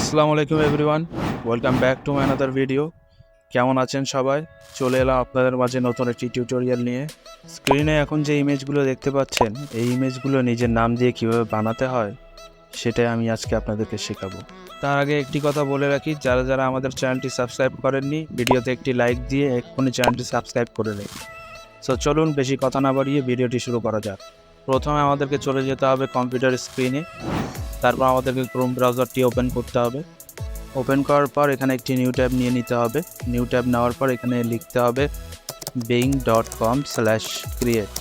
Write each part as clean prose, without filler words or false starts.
আসসালামু আলাইকুম everyone, welcome back to my another video. কেমন আছেন সবাই? চলে এলাম আপনাদের মাঝে নতুন একটি টিউটোরিয়াল নিয়ে। স্ক্রিনে এখন যে ইমেজগুলো দেখতে পাচ্ছেন, এই ইমেজগুলো নিজের নাম দিয়ে কীভাবে বানাতে হয় সেটাই আমি আজকে আপনাদেরকে শেখাবো। তার আগে একটি কথা বলে রাখি, যারা যারা আমাদের চ্যানেলটি সাবস্ক্রাইব করেননি, ভিডিওতে একটি লাইক দিয়ে এক্ষুনি চ্যানেলটি সাবস্ক্রাইব করে নিন। সো চলুন বেশি কথা না বাড়িয়ে ভিডিওটি শুরু করা যাক। প্রথমে আমাদেরকে চলে যেতে হবে কম্পিউটার স্ক্রিনে। তারপর আমাদেরকে ক্রোম ব্রাউজারটি ওপেন করতে হবে। ওপেন করার পর এখানে একটি নিউ ট্যাব নিয়ে নিতে হবে। নিউ ট্যাব নেওয়ার পর এখানে লিখতে হবে bing.com/create।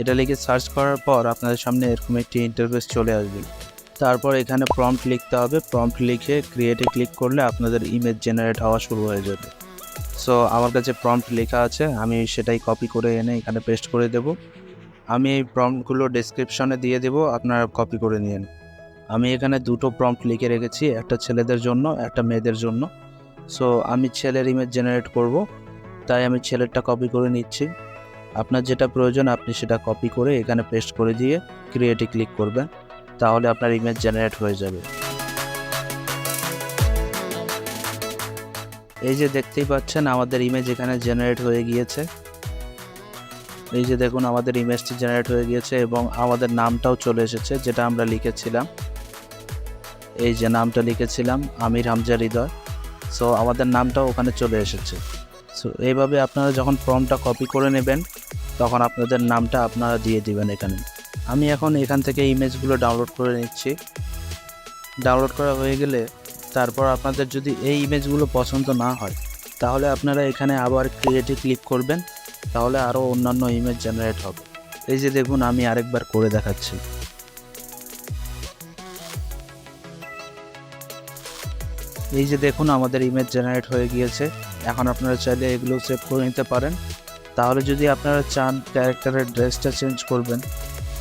এটা লিখে সার্চ করার পর আপনাদের সামনে এরকম একটি ইন্টারফেস চলে আসবে। তারপর এখানে প্রম্পট লিখতে হবে। প্রম্পট লিখে ক্রিয়েটে ক্লিক করলে আপনাদের ইমেজ জেনারেট হওয়া শুরু হয়ে যাবে। সো আমার কাছে প্রম্পট লেখা আছে, আমি সেটাই কপি করে এনে এখানে পেস্ট করে দেব। আমি এই প্রম্পটগুলো ডেসক্রিপশনে দিয়ে দেব, আপনারা কপি করে নিন। আমি এখানে দুটো প্রম্পট লিখে রেখেছি, একটা ছেলেদের জন্য, একটা মেয়েদের জন্য। সো আমি ছেলের ইমেজ জেনারেট করব, তাই আমি ছেলেরটা কপি করে নিচ্ছি। আপনার যেটা প্রয়োজন আপনি সেটা কপি করে এখানে পেস্ট করে দিয়ে ক্রিয়েটে ক্লিক করবেন, তাহলে আপনার ইমেজ জেনারেট হয়ে যাবে। এই যে দেখতেই পাচ্ছেন আমাদের ইমেজ এখানে জেনারেট হয়ে গিয়েছে। এই যে দেখুন আমাদের ইমেজটি জেনারেট হয়ে গিয়েছে এবং আমাদের নামটাও চলে এসেছে, যেটা আমরা লিখেছিলাম। এই যে নামটা লিখেছিলাম আমির হামজা হৃদয়। সো আমাদের নামটাও ওখানে চলে এসেছে। সো এইভাবে আপনারা যখন ফর্মটা কপি করে নেবেন তখন আপনাদের নামটা আপনারা দিয়ে দিবেন এখানে। আমি এখন এখান থেকে ইমেজগুলো ডাউনলোড করে নিচ্ছি। ডাউনলোড করা হয়ে গেলে তারপর আপনাদের যদি এই ইমেজগুলো পছন্দ না হয় তাহলে আপনারা এখানে আবার ক্রিয়েটে ক্লিক করবেন, তাহলে আরও অন্যান্য ইমেজ জেনারেট হবে। এই যে দেখুন আমি আরেকবার করে দেখাচ্ছি। এই যে দেখুন আমাদের ইমেজ জেনারেট হয়ে গিয়েছে। এখন আপনারা চাইলে এগুলো সেভ করে নিতে পারেন। তাহলে যদি আপনারা চান ক্যারেক্টারের ড্রেসটা চেঞ্জ করবেন,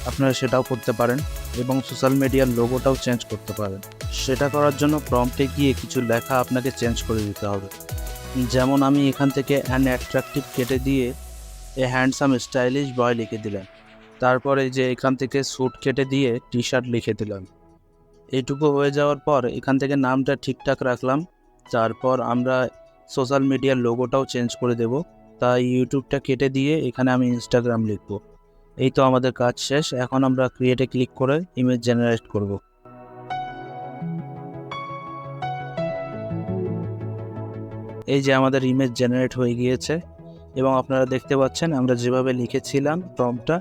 আপনারা সেটাও করতে পারেন এবং সোশ্যাল মিডিয়ার লোগোটাও চেঞ্জ করতে পারেন। সেটা করার জন্য প্রম্পটে গিয়ে কিছু লেখা আপনাকে চেঞ্জ করে দিতে হবে। যেমন আমি এখান থেকে অ্যান অ্যাট্রাকটিভ কেটে দিয়ে এ হ্যান্ডসাম স্টাইলিশ বয় লিখে দিলাম। তারপরে যে এখান থেকে স্যুট কেটে দিয়ে টি শার্ট লিখে দিলাম। এইটুকু হয়ে যাওয়ার পর এখান থেকে নামটা ঠিকঠাক রাখলাম। তারপর আমরা সোশ্যাল মিডিয়ার লোগোটাও চেঞ্জ করে দেব। তাই ইউটিউবটা কেটে দিয়ে এখানে আমি ইনস্টাগ্রাম লিখব। এই তো আমাদের কাজ শেষ। এখন আমরা ক্রিয়েটে ক্লিক করে ইমেজ জেনারেট করব। এই যে আমাদের ইমেজ জেনারেট হয়ে গিয়েছে এবং আপনারা দেখতে পাচ্ছেন আমরা যেভাবে লিখেছিলাম প্রম্পটটা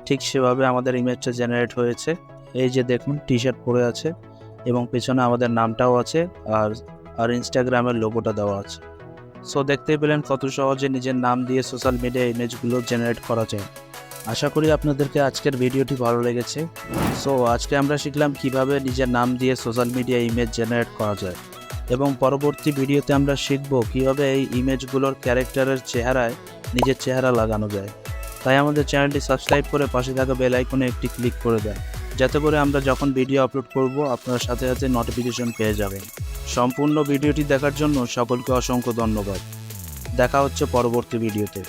ঠিক সেভাবে আমাদের ইমেজটা জেনারেট হয়েছে। এই যে দেখুন টি শার্ট পরে আছে এবং পেছনে আমাদের নামটাও আছে আর ইনস্টাগ্রামের লোগোটা দেওয়া আছে। সো দেখতেই পেলেন কত সহজে নিজের নাম দিয়ে সোশ্যাল মিডিয়া ইমেজগুলো জেনারেট করা যায়। আশা করি আপনাদেরকে আজকের ভিডিওটি ভালো লেগেছে। সো আজকে আমরা শিখলাম কিভাবে নিজের নাম দিয়ে সোশ্যাল মিডিয়া ইমেজ জেনারেট করা যায় এবং পরবর্তী ভিডিওতে আমরা শিখব কিভাবে এই ইমেজগুলোর ক্যারেক্টারের চেহারায় নিজের চেহারা লাগানো যায়। তাই আমাদের চ্যানেলটি সাবস্ক্রাইব করে পাশে থাকা বেল আইকনে একটি ক্লিক করে দেন, যাতে করে আমরা যখন ভিডিও আপলোড করব আপনার সাথে সাথে নোটিফিকেশন পেয়ে যাবেন। সম্পূর্ণ ভিডিওটি দেখার জন্য সকলকে অসংখ্য ধন্যবাদ। দেখা হচ্ছে পরবর্তী ভিডিওতে।